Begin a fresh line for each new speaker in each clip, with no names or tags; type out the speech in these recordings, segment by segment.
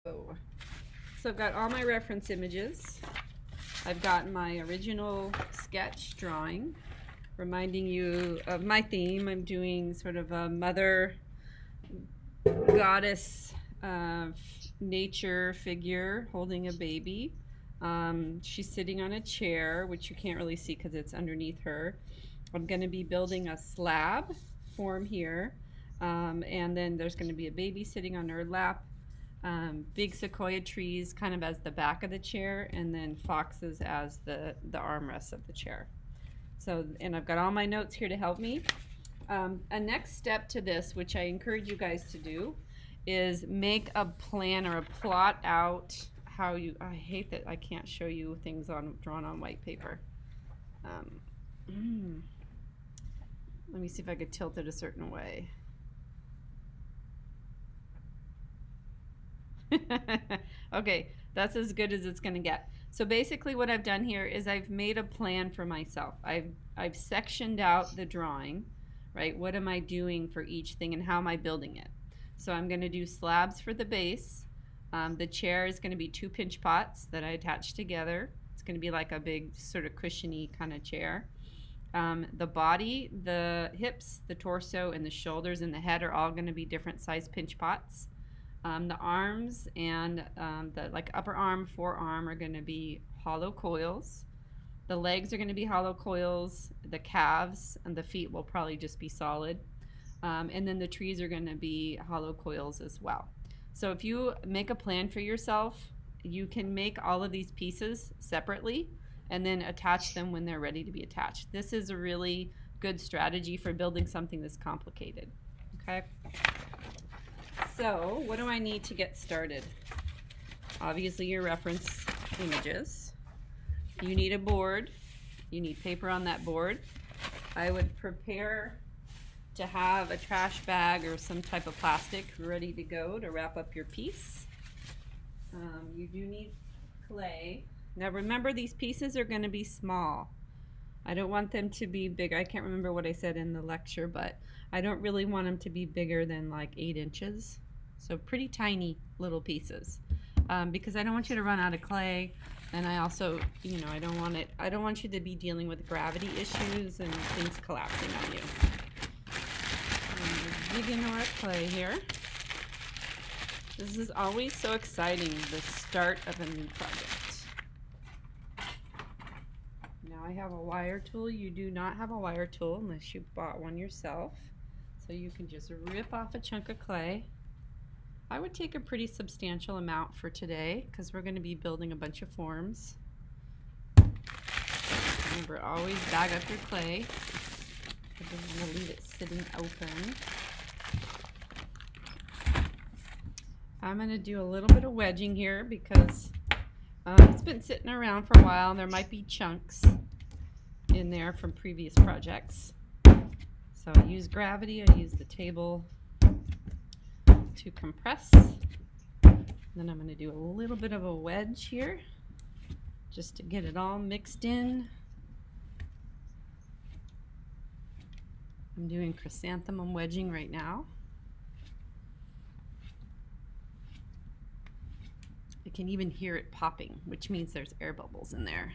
So I've got all my reference images. I've got my original sketch drawing, reminding you of my theme. I'm doing sort of a mother goddess nature figure holding a baby. She's sitting on a chair, which you can't really see because it's underneath her. I'm going to be building a slab form here, and then there's going to be a baby sitting on her lap. Big sequoia trees kind of as the back of the chair, and then foxes as the armrests of the chair. So, and I've got all my notes here to help me. A next step to this, which I encourage you guys to do, is make a plan or a plot out how you. I hate that I can't show you things drawn on white paper. Let me see if I could tilt it a certain way. Okay, that's as good as it's going to get. So basically what I've done here is I've made a plan for myself. I've sectioned out the drawing, right? What am I doing for each thing and how am I building it? So I'm going to do slabs for the base. The chair is going to be 2 pinch pots that I attach together. It's going to be like a big sort of cushiony kind of chair. The body, the hips, the torso, and the shoulders and the head are all going to be different size pinch pots. The arms and the upper arm, forearm are going to be hollow coils. The legs are going to be hollow coils. The calves and the feet will probably just be solid. And then the trees are going to be hollow coils as well. So if you make a plan for yourself, you can make all of these pieces separately and then attach them when they're ready to be attached. This is a really good strategy for building something this complicated. Okay? So, what do I need to get started? Obviously, your reference images. You need a board. You need paper on that board. I would prepare to have a trash bag or some type of plastic ready to go to wrap up your piece. You do need clay. Now remember, these pieces are going to be small. I don't want them to be big. I can't remember what I said in the lecture, but I don't really want them to be bigger than like 8 inches. So pretty tiny little pieces, because I don't want you to run out of clay, and I also, I don't want you to be dealing with gravity issues and things collapsing on you. I'm digging our clay here. This is always so exciting, the start of a new project. Now I have a wire tool. You do not have a wire tool unless you bought one yourself. So you can just rip off a chunk of clay. I would take a pretty substantial amount for today because we're going to be building a bunch of forms. Remember, always bag up your clay. I don't want to leave it sitting open. I'm going to do a little bit of wedging here because it's been sitting around for a while and there might be chunks in there from previous projects. So I use gravity, I use the table to compress. Then I'm going to do a little bit of a wedge here just to get it all mixed in. I'm doing chrysanthemum wedging right now. I can even hear it popping, which means there's air bubbles in there.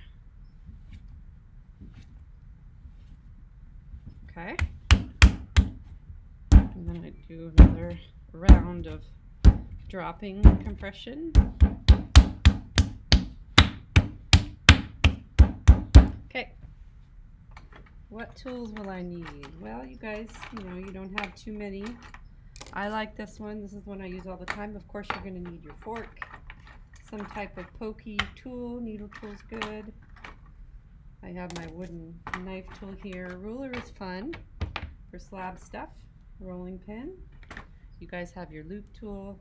Okay. And then I do another round of dropping compression. Okay. What tools will I need? Well, you guys, you don't have too many. I like this one. This is one I use all the time. Of course, you're going to need your fork. Some type of pokey tool. Needle tool's good. I have my wooden knife tool here. Ruler is fun for slab stuff. Rolling pin. You guys have your loop tool.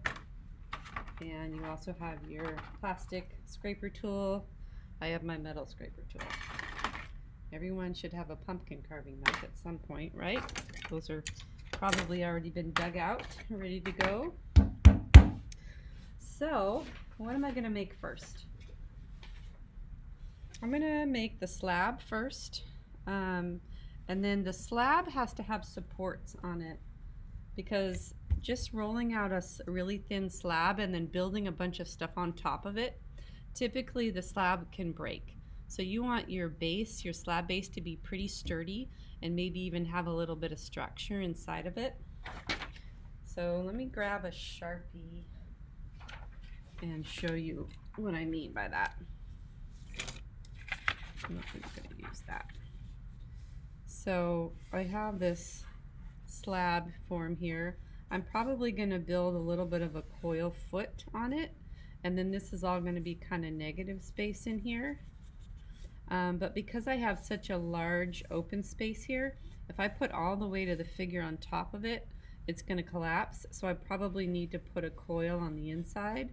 And you also have your plastic scraper tool. I have my metal scraper tool. Everyone should have a pumpkin carving knife at some point, right? Those are probably already been dug out, ready to go. So, what am I going to make first? I'm going to make the slab first, and then the slab has to have supports on it because just rolling out a really thin slab and then building a bunch of stuff on top of it, typically the slab can break. So you want your base, your slab base, to be pretty sturdy and maybe even have a little bit of structure inside of it. So let me grab a Sharpie and show you what I mean by that. I'm not going to use that. So I have this slab form here. I'm probably going to build a little bit of a coil foot on it, and then this is all going to be kind of negative space in here. But because I have such a large open space here, if I put all the weight of the figure on top of it, it's going to collapse. So I probably need to put a coil on the inside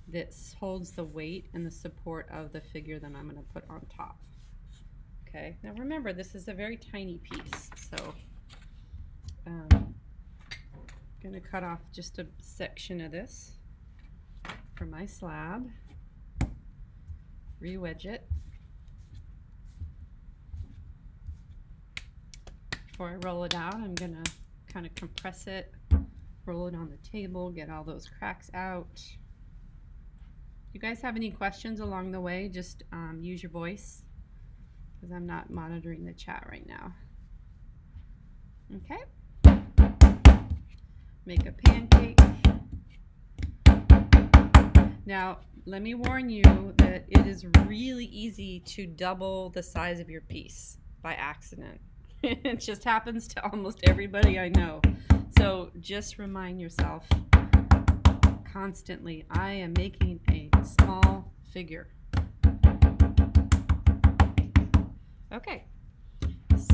that holds the weight and the support of the figure that I'm going to put on top. Okay, now remember, this is a very tiny piece, so I'm going to cut off just a section of this for my slab, re-wedge it. Before I roll it out, I'm going to kind of compress it, roll it on the table, get all those cracks out. If you guys have any questions along the way, just use your voice, because I'm not monitoring the chat right now. Okay. Make a pancake. Now, let me warn you that it is really easy to double the size of your piece by accident. It just happens to almost everybody I know. So just remind yourself constantly, I am making a small figure. Okay,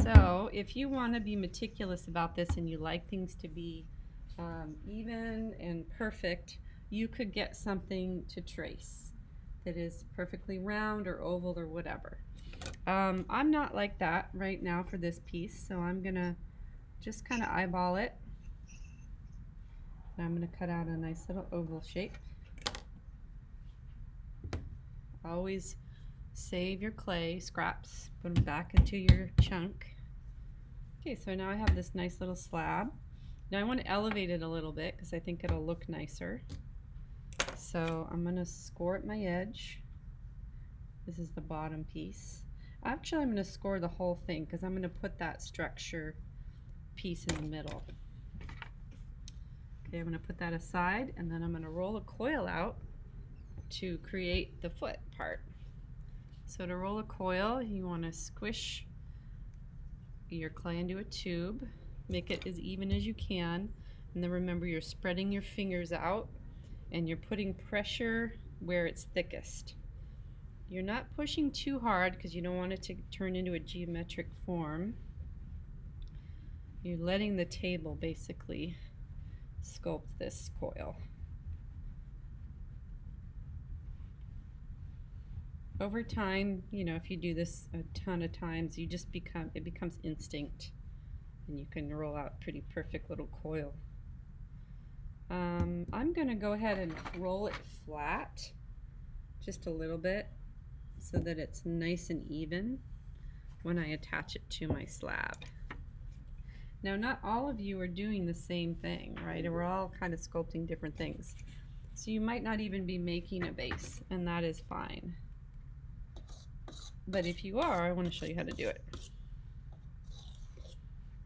so if you want to be meticulous about this and you like things to be even and perfect, you could get something to trace that is perfectly round or oval or whatever. I'm not like that right now for this piece, so I'm gonna just kind of eyeball it. And I'm gonna cut out a nice little oval shape. Always save your clay scraps, put them back into your chunk. Okay, so now I have this nice little slab. Now I want to elevate it a little bit because I think it'll look nicer. So I'm going to score at my edge. This is the bottom piece. Actually, I'm going to score the whole thing because I'm going to put that structure piece in the middle. Okay, I'm going to put that aside, and then I'm going to roll a coil out to create the foot part. So to roll a coil, you want to squish your clay into a tube, make it as even as you can, and then remember you're spreading your fingers out and you're putting pressure where it's thickest. You're not pushing too hard because you don't want it to turn into a geometric form. You're letting the table basically sculpt this coil. Over time, you know, if you do this a ton of times, it becomes instinct, and you can roll out pretty perfect little coil. I'm going to go ahead and roll it flat just a little bit so that it's nice and even when I attach it to my slab. Now, not all of you are doing the same thing, right? We're all kind of sculpting different things. So you might not even be making a base, and that is fine. But if you are, I want to show you how to do it.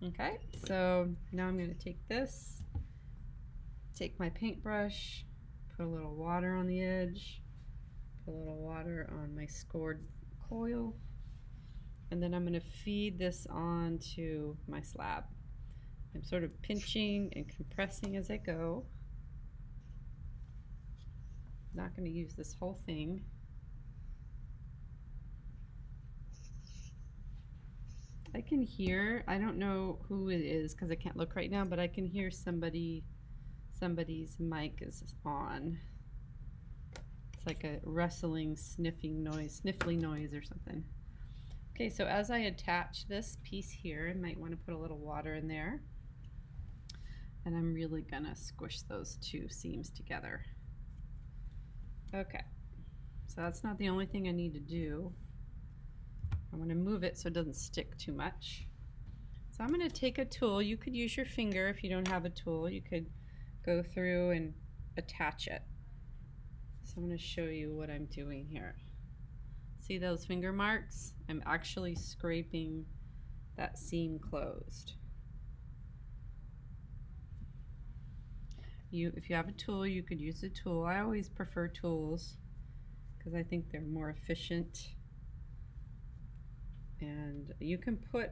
Okay, so now I'm going to take this, take my paintbrush, put a little water on the edge, put a little water on my scored coil, and then I'm going to feed this onto my slab. I'm sort of pinching and compressing as I go. Not going to use this whole thing. I can hear, I don't know who it is because I can't look right now, but I can hear somebody's mic is on. It's like a rustling, sniffling noise or something. Okay, so as I attach this piece here, I might want to put a little water in there. And I'm really gonna squish those two seams together. Okay, so that's not the only thing I need to do. I'm going to move it so it doesn't stick too much. So I'm going to take a tool. You could use your finger if you don't have a tool. You could go through and attach it. So I'm going to show you what I'm doing here. See those finger marks? I'm actually scraping that seam closed. If you have a tool, you could use a tool. I always prefer tools because I think they're more efficient. And you can put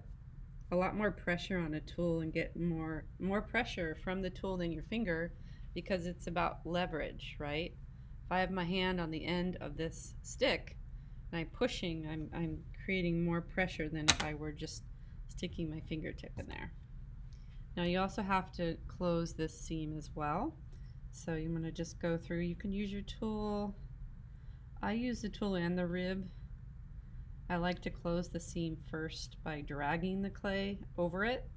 a lot more pressure on a tool and get more pressure from the tool than your finger because it's about leverage, right? If I have my hand on the end of this stick and I'm pushing, I'm creating more pressure than if I were just sticking my fingertip in there. Now you also have to close this seam as well. So you want to just go through. You can use your tool. I use the tool and the rib. I like to close the seam first by dragging the clay over it.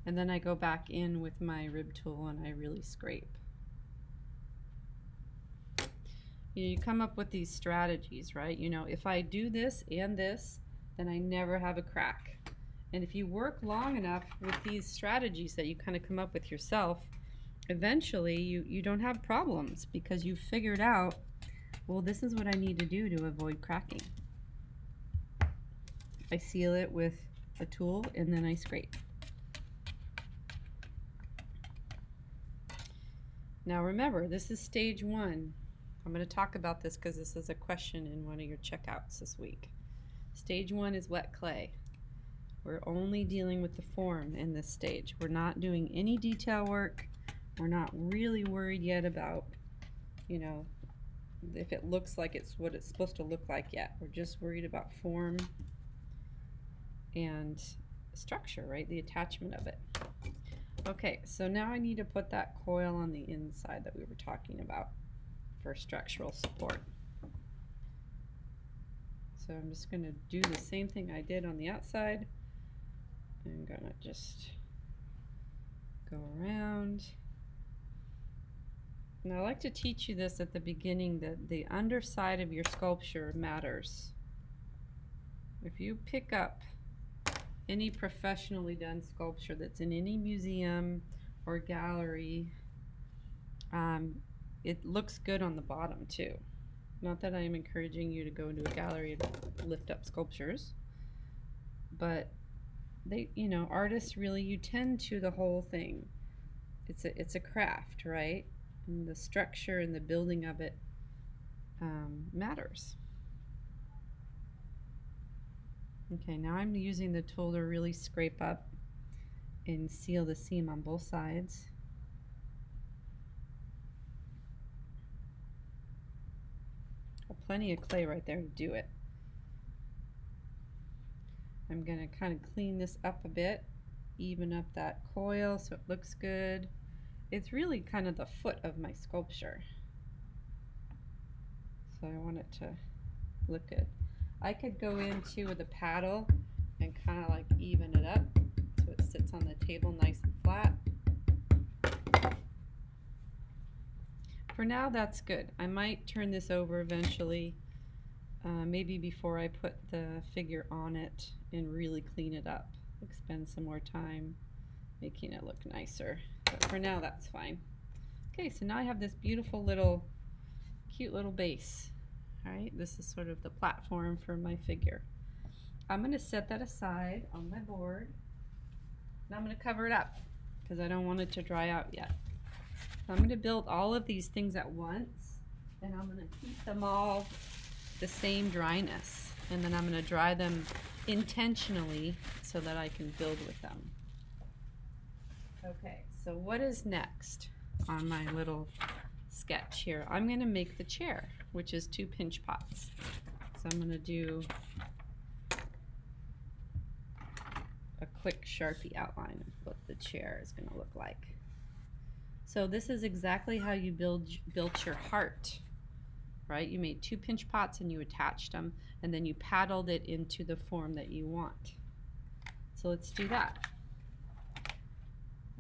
And then I go back in with my rib tool and I really scrape. You come up with these strategies, right? You know, if I do this and this, then I never have a crack. And if you work long enough with these strategies that you kind of come up with yourself, eventually you don't have problems because you've figured out, well, this is what I need to do to avoid cracking. I seal it with a tool and then I scrape. Now remember, this is stage one. I'm going to talk about this because this is a question in one of your checkouts this week. Stage one is wet clay. We're only dealing with the form in this stage. We're not doing any detail work. We're not really worried yet about, you know, if it looks like it's what it's supposed to look like yet. We're just worried about form and structure, right? The attachment of it. Okay, so now I need to put that coil on the inside that we were talking about for structural support. So I'm just going to do the same thing I did on the outside. I'm going to just go around. And I like to teach you this at the beginning, that the underside of your sculpture matters. If you pick up any professionally done sculpture that's in any museum or gallery, it looks good on the bottom too. Not that I'm encouraging you to go into a gallery and lift up sculptures, but they, you know, artists really, you tend to the whole thing. It's a craft, right? And the structure and the building of it matters. Okay, now I'm using the tool to really scrape up and seal the seam on both sides. Plenty of clay right there to do it. I'm going to kind of clean this up a bit, even up that coil so it looks good. It's really kind of the foot of my sculpture, so I want it to look good. I could go into with a paddle and kind of like even it up so it sits on the table nice and flat. For now, that's good. I might turn this over eventually, maybe before I put the figure on it, and really clean it up. Like spend some more time making it look nicer. But for now, that's fine. Okay, so now I have this beautiful little, cute little base. All right, this is sort of the platform for my figure. I'm going to set that aside on my board, and I'm going to cover it up because I don't want it to dry out yet. So I'm going to build all of these things at once, and I'm going to keep them all the same dryness, and then I'm going to dry them intentionally so that I can build with them. Okay, so what is next on my little sketch here? I'm going to make the chair, which is 2 pinch pots. So I'm going to do a quick Sharpie outline of what the chair is going to look like. So this is exactly how you built your heart, right? You made 2 pinch pots and you attached them, and then you paddled it into the form that you want. So let's do that.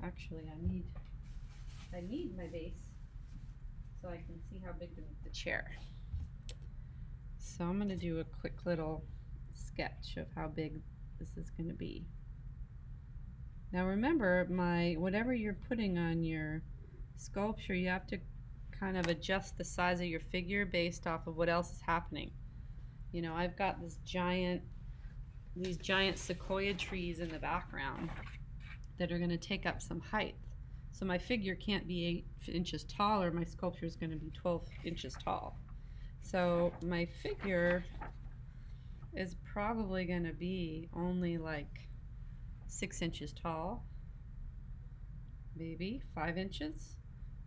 Actually, I need my base so I can see how big to make the chair. So I'm going to do a quick little sketch of how big this is going to be. Now remember, whatever you're putting on your sculpture, you have to kind of adjust the size of your figure based off of what else is happening. You know, I've got these giant sequoia trees in the background that are going to take up some height. So my figure can't be 8 inches tall, or my sculpture is going to be 12 inches tall. So my figure is probably going to be only like 6 inches tall, maybe 5 inches.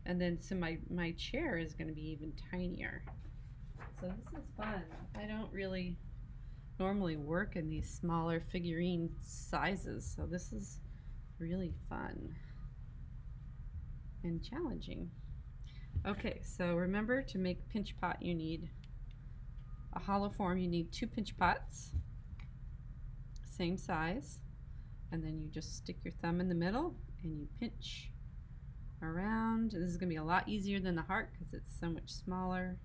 And then so my chair is going to be even tinier. So this is fun. I don't really normally work in these smaller figurine sizes, so this is really fun and challenging. Okay, so remember, to make pinch pot you need a hollow form. You need 2 pinch pots, same size, and then you just stick your thumb in the middle and you pinch around. This is going to be a lot easier than the heart because it's so much smaller.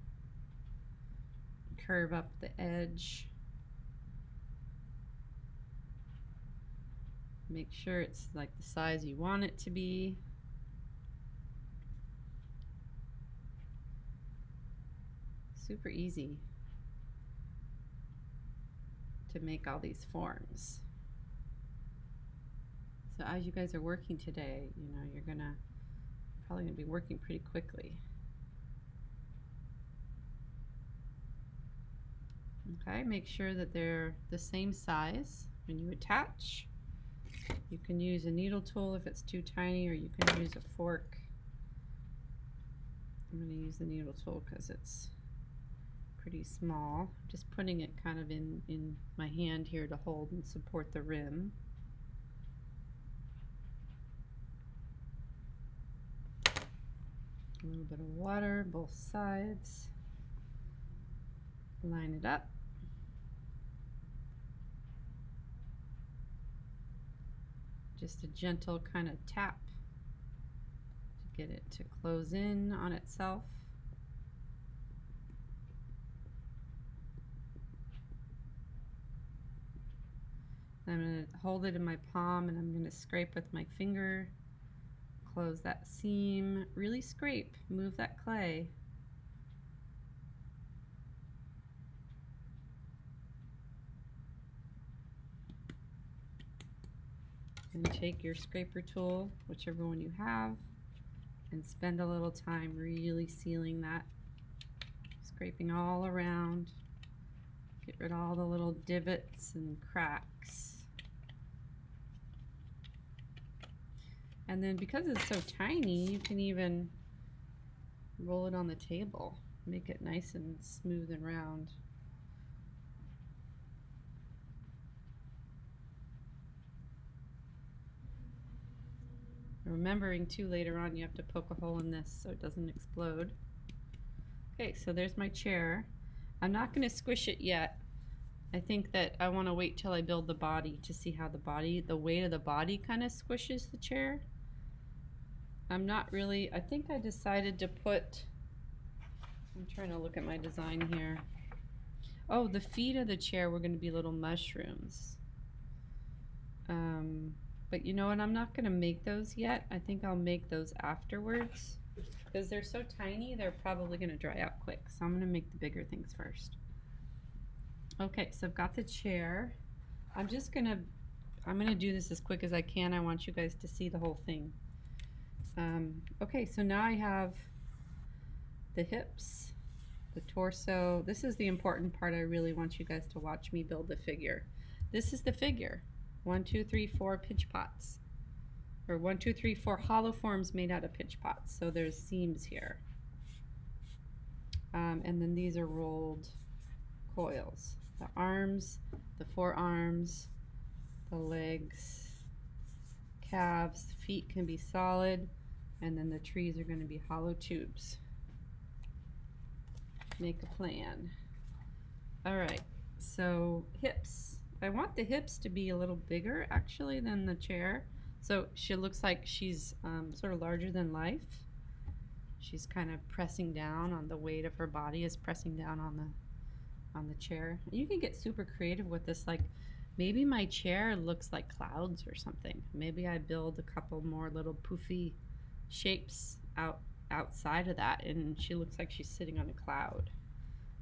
Curve up the edge. Make sure it's like the size you want it to be. Super easy to make all these forms. So as you guys are working today, you know, you're probably gonna be working pretty quickly. Okay, make sure that they're the same size when you attach. You can use a needle tool if it's too tiny, or you can use a fork. I'm going to use the needle tool because it's pretty small. Just putting it kind of in my hand here to hold and support the rim. A little bit of water, both sides. Line it up. Just a gentle kind of tap to get it to close in on itself. I'm going to hold it in my palm and I'm going to scrape with my finger, close that seam, really scrape, move that clay. And take your scraper tool, whichever one you have, and spend a little time really sealing that, scraping all around, get rid of all the little divots and cracks. And then because it's so tiny, you can even roll it on the table, make it nice and smooth and round. Remembering too, later on you have to poke a hole in this so it doesn't explode. Okay, so there's my chair. I'm not going to squish it yet. I think that I want to wait till I build the body to see how the weight of the body kind of squishes the chair. I'm not really, I think I decided to put, I'm trying to look at my design here. Oh, the feet of the chair were going to be little mushrooms. But you know what, I'm not going to make those yet. I think I'll make those afterwards. Because they're so tiny, they're probably going to dry out quick. So I'm going to make the bigger things first. Okay, so I've got the chair. I'm going to do this as quick as I can. I want you guys to see the whole thing. Okay, so now I have the hips, the torso. This is the important part. I really want you guys to watch me build the figure. This is the figure. 1, 2, 3, 4 pinch pots, or 1, 2, 3, 4 hollow forms made out of pinch pots. So there's seams here, and then these are rolled coils. The arms, the forearms, the legs, calves, feet can be solid, and then the trees are going to be hollow tubes. Make a plan. All right, so hips. I want the hips to be a little bigger actually than the chair. So she looks like she's sort of larger than life. She's kind of pressing down on the weight of her body is pressing down on the chair. You can get super creative with this, like maybe my chair looks like clouds or something. Maybe I build a couple more little poofy shapes outside of that, and she looks like she's sitting on a cloud.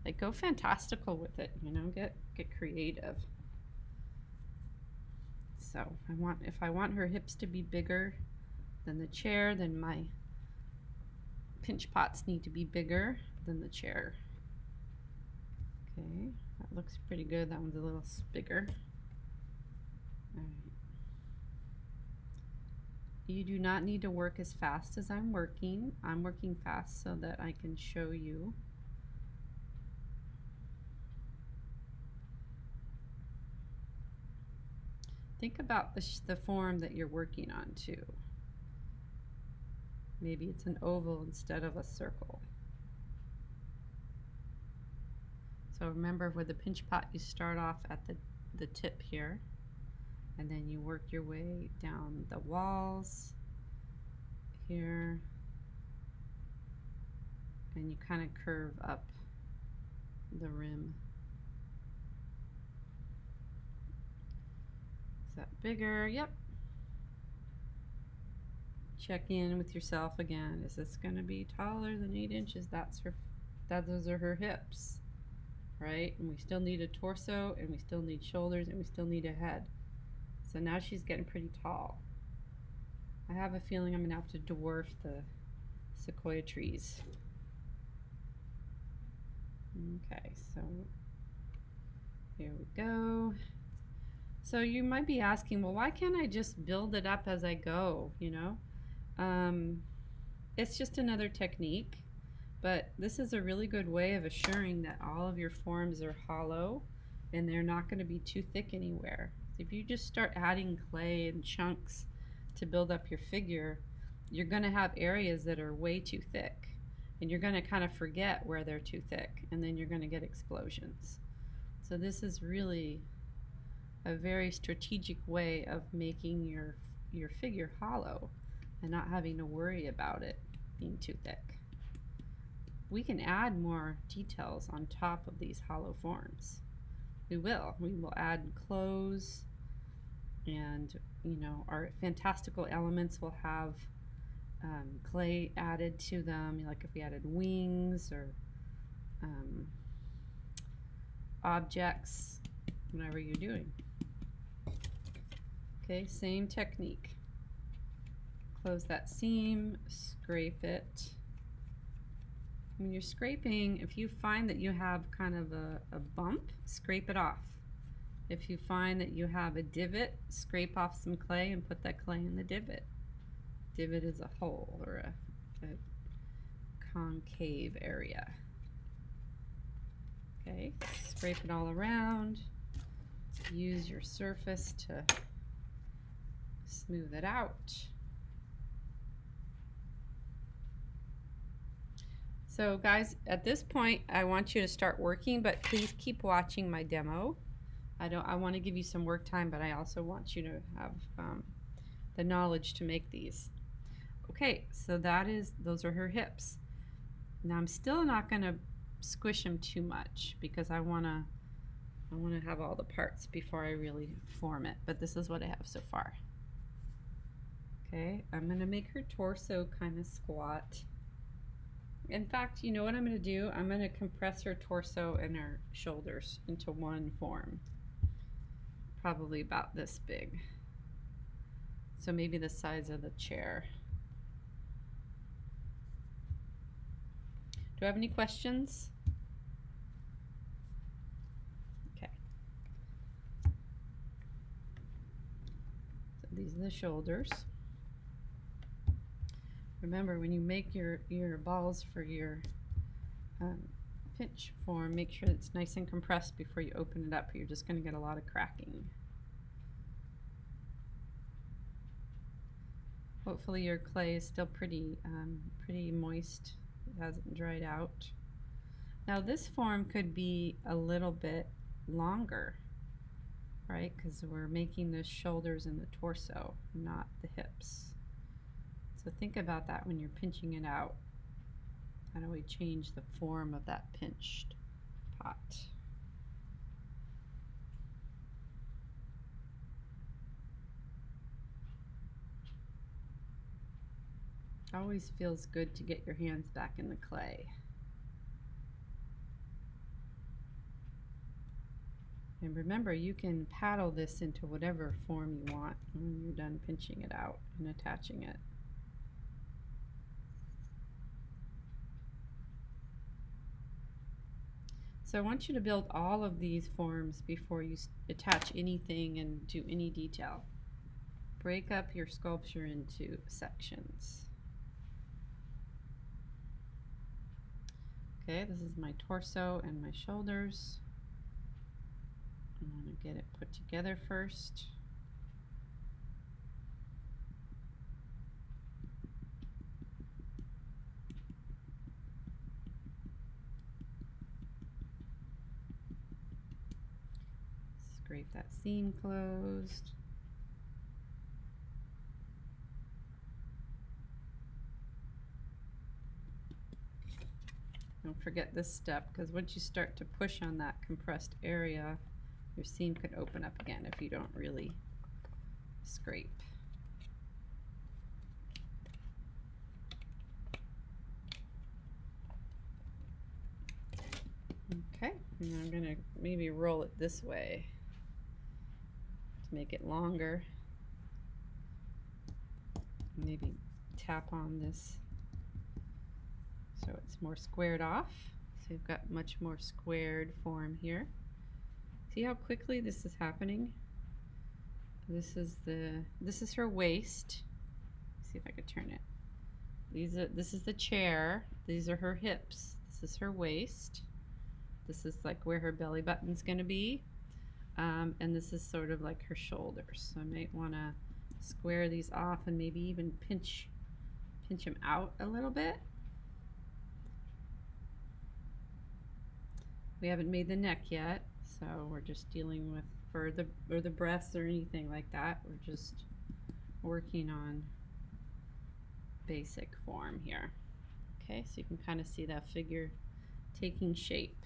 Like, go fantastical with it, you know, get creative. So if I want her hips to be bigger than the chair, then my pinch pots need to be bigger than the chair. Okay, that looks pretty good. That one's a little bigger. All right. You do not need to work as fast as I'm working. I'm working fast so that I can show you. Think about the form that you're working on too. Maybe it's an oval instead of a circle. So remember, with the pinch pot, you start off at the tip here, and then you work your way down the walls here, and you kind of curve up the rim. Is that bigger? Yep. Check in with yourself again. Is this going to be taller than 8 inches? Those are her hips, right? And we still need a torso, and we still need shoulders, and we still need a head. So now she's getting pretty tall. I have a feeling I'm going to have to dwarf the sequoia trees. Okay, so here we go. So you might be asking, well, why can't I just build it up as I go, you know? It's just another technique, but this is a really good way of assuring that all of your forms are hollow and they're not going to be too thick anywhere. If you just start adding clay and chunks to build up your figure, you're going to have areas that are way too thick, and you're going to kind of forget where they're too thick, and then you're going to get explosions. So this is really a very strategic way of making your figure hollow and not having to worry about it being too thick. We can add more details on top of these hollow forms. We will add clothes, and you know, our fantastical elements will have clay added to them, like if we added wings or objects, whatever you're doing. Okay, same technique. Close that seam, scrape it. When you're scraping, if you find that you have kind of a bump, scrape it off. If you find that you have a divot, scrape off some clay and put that clay in the divot. Divot is a hole or a concave area. Okay, scrape it all around. Use your surface to smooth it out. So guys, at this point, I want you to start working, but please keep watching my demo. I want to give you some work time, but I also want you to have the knowledge to make these. Okay, so those are her hips. Now I'm still not going to squish them too much because I want to have all the parts before I really form it, but this is what I have so far. Okay, I'm going to make her torso kind of squat. In fact, you know what I'm going to do? I'm going to compress her torso and her shoulders into one form. Probably about this big. So maybe the size of the chair. Do I have any questions? Okay. So these are the shoulders. Remember, when you make your balls for your pinch form, make sure it's nice and compressed before you open it up, or you're just going to get a lot of cracking. Hopefully your clay is still pretty moist. It hasn't dried out. Now this form could be a little bit longer, right? Because we're making the shoulders and the torso, not the hips. So think about that when you're pinching it out. How do we change the form of that pinched pot? always feels good to get your hands back in the clay. And remember, you can paddle this into whatever form you want when you're done pinching it out and attaching it. So I want you to build all of these forms before you attach anything and do any detail. Break up your sculpture into sections. Okay, this is my torso and my shoulders. I want to get it put together first. Scrape that seam closed. Don't forget this step, because once you start to push on that compressed area, your seam could open up again if you don't really scrape. Okay, and I'm going to maybe roll it this way to make it longer. Maybe tap on this so it's more squared off. So you've got much more squared form here. See how quickly this is happening? This is her waist. Let's see if I could turn it. This is the chair. These are her hips. This is her waist. This is like where her belly button's going to be. And this is sort of like her shoulders. So I might want to square these off and maybe even pinch them out a little bit. We haven't made the neck yet, so we're just dealing with or the breasts or anything like that. We're just working on basic form here. Okay, so you can kind of see that figure taking shape.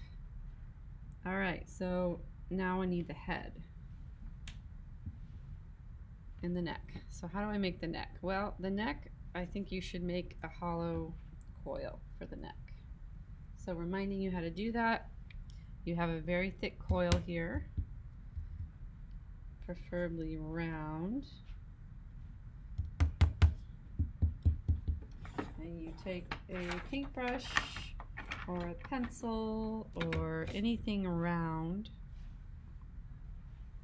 All right, so now I need the head and the neck. So how do I make the neck? Well, the neck, I think you should make a hollow coil for the neck. So reminding you how to do that, you have a very thick coil here, preferably round. And you take a paintbrush or a pencil or anything round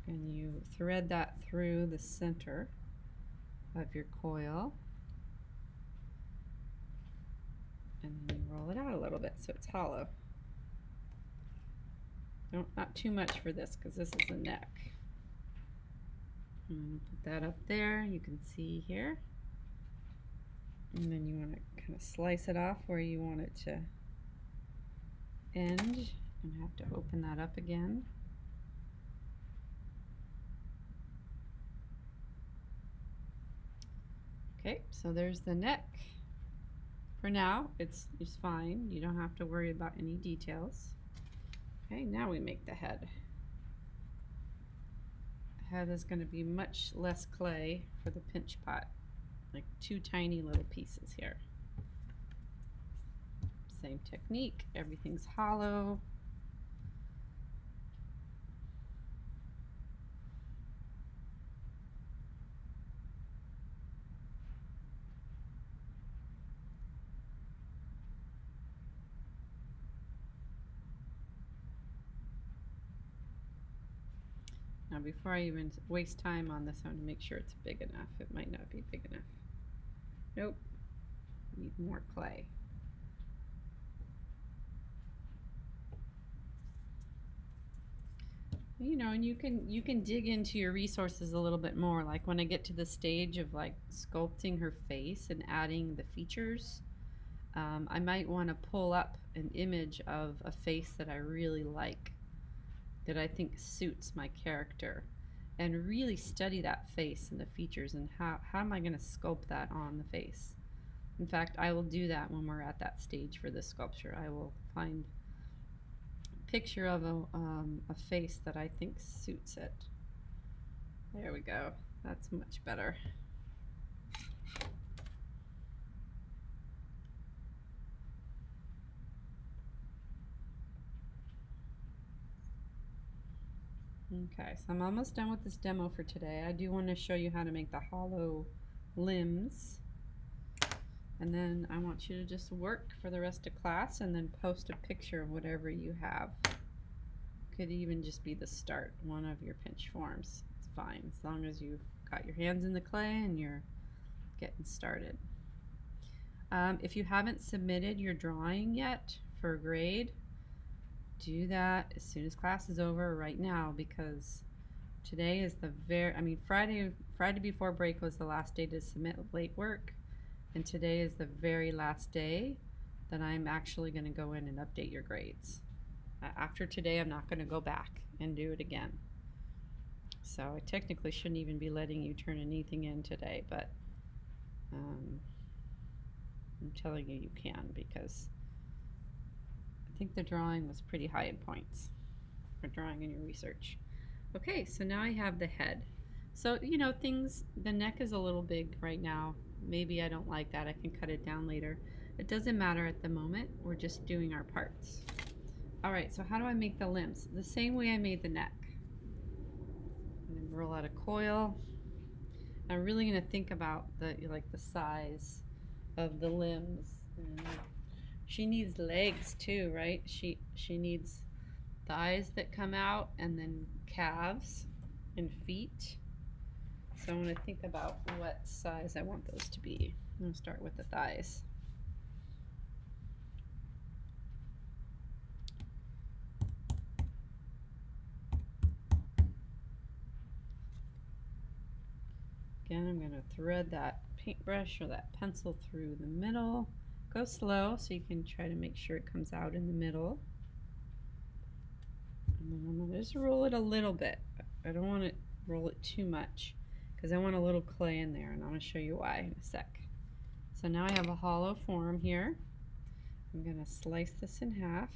and you thread that through the center of your coil and then you roll it out a little bit so it's hollow. Not too much for this because this is the neck. I'm going to put that up there, you can see here. And then you want to kind of slice it off where you want it to end and have to open that up again. Okay, so there's the neck. For now, it's fine. You don't have to worry about any details. Okay, now we make the head. The head is going to be much less clay for the pinch pot, like 2 tiny little pieces here. Same technique, everything's hollow. Now before I even waste time on this, I want to make sure it's big enough. It might not be big enough. Nope, need more clay. You know, and you can dig into your resources a little bit more. Like when I get to the stage of like sculpting her face and adding the features, I might want to pull up an image of a face that I really like, that I think suits my character, and really study that face and the features and how am I going to sculpt that on the face. In fact, I will do that when we're at that stage for this sculpture. I will find a picture of a face that I think suits it. There we go. That's much better. Okay, so I'm almost done with this demo for today. I do want to show you how to make the hollow limbs. And then I want you to just work for the rest of class and then post a picture of whatever you have. Could even just be the start, one of your pinch forms. It's fine, as long as you've got your hands in the clay and you're getting started. If you haven't submitted your drawing yet for a grade, do that as soon as class is over right now, because today is the Friday before break was the last day to submit late work, and today is the very last day that I'm actually going to go in and update your grades. After today, I'm not going to go back and do it again. So I technically shouldn't even be letting you turn anything in today, but I'm telling you can, because I think the drawing was pretty high in points for drawing in your research. Okay, so now I have the head. So, you know, the neck is a little big right now. Maybe I don't like that. I can cut it down later. It doesn't matter at the moment. We're just doing our parts. All right, so how do I make the limbs? The same way I made the neck. I'm gonna roll out a coil. I'm really gonna think about the size of the limbs. And she needs legs too, right? She needs thighs that come out, and then calves and feet. So I'm going to think about what size I want those to be. I'm going to start with the thighs. Again, I'm going to thread that paintbrush or that pencil through the middle. Go slow so you can try to make sure it comes out in the middle. And then I'm going to just roll it a little bit. I don't want to roll it too much because I want a little clay in there, and I'm going to show you why in a sec. So now I have a hollow form here. I'm going to slice this in half.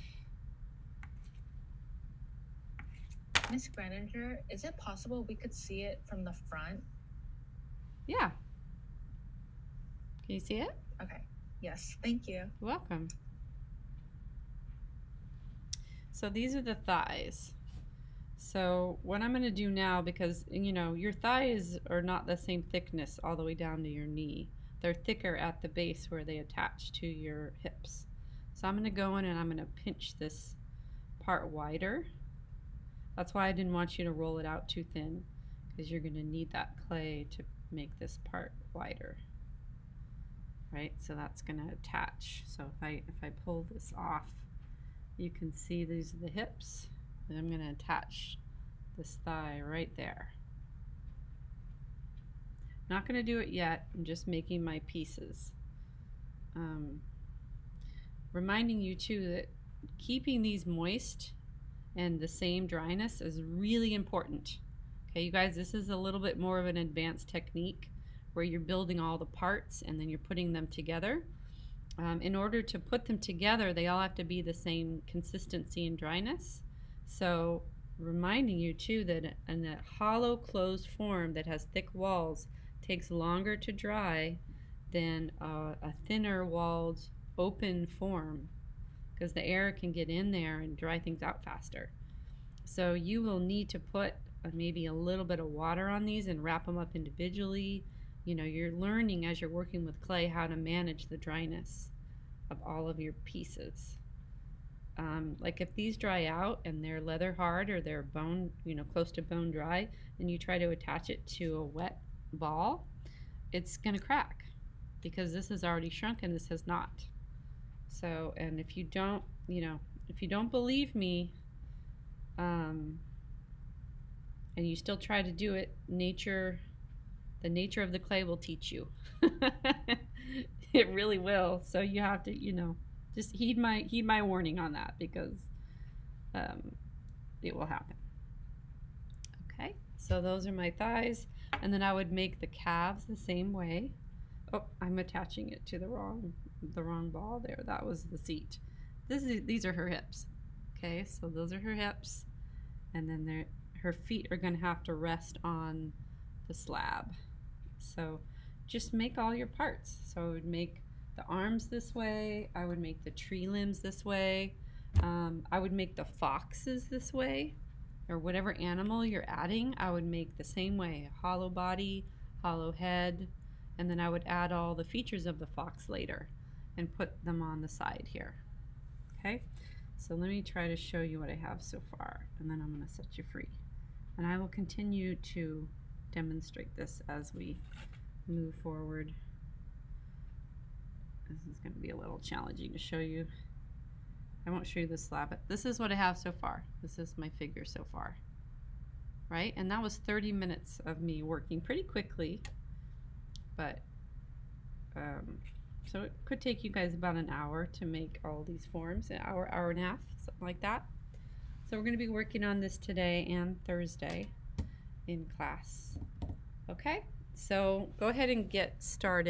Miss Graninger, is it possible we could see it from the front?
Yeah. Can you see it?
Okay. Yes, thank you.
You're welcome. So these are the thighs. So what I'm going to do now, because you know your thighs are not the same thickness all the way down to your knee. They're thicker at the base where they attach to your hips. So I'm going to go in and I'm going to pinch this part wider. That's why I didn't want you to roll it out too thin, because you're going to need that clay to make this part wider. Right? So that's going to attach. So if I pull this off, you can see these are the hips, and I'm going to attach this thigh right there. Not going to do it yet. I'm just making my pieces. Reminding you too that keeping these moist and the same dryness is really important. Okay, you guys, this is a little bit more of an advanced technique where you're building all the parts and then you're putting them together. In order to put them together, they all have to be the same consistency and dryness. So reminding you too that in a hollow closed form that has thick walls takes longer to dry than a thinner walled open form, because the air can get in there and dry things out faster. So you will need to put maybe a little bit of water on these and wrap them up individually. You know, you're learning as you're working with clay how to manage the dryness of all of your pieces. Like if these dry out and they're leather hard or they're bone, you know, close to bone dry, and you try to attach it to a wet ball, it's going to crack because this has already shrunk and this has not. So, and if you don't, you know, if you don't believe me, and you still try to do it, the nature of the clay will teach you. It really will. So you have to, you know, just heed my warning on that, because it will happen. Okay, so those are my thighs, and then I would make the calves the same way. Oh, I'm attaching it to the wrong ball there. That was the seat. These are her hips. Okay, so those are her hips, and then her feet are going to have to rest on the slab. So just make all your parts. So I would make the arms this way. I would make the tree limbs this way. I would make the foxes this way, or whatever animal you're adding, I would make the same way, a hollow body, hollow head, and then I would add all the features of the fox later and put them on the side here. Okay, so let me try to show you what I have so far, and then I'm going to set you free. And I will continue to demonstrate this as we move forward. This is going to be a little challenging to show you. I won't show you the slab, but this is what I have so far. This is my figure so far, right? And that was 30 minutes of me working pretty quickly, but so it could take you guys about an hour to make all these forms, an hour, hour and a half, something like that. So we're going to be working on this today and Thursday in class. Okay, so go ahead and get started.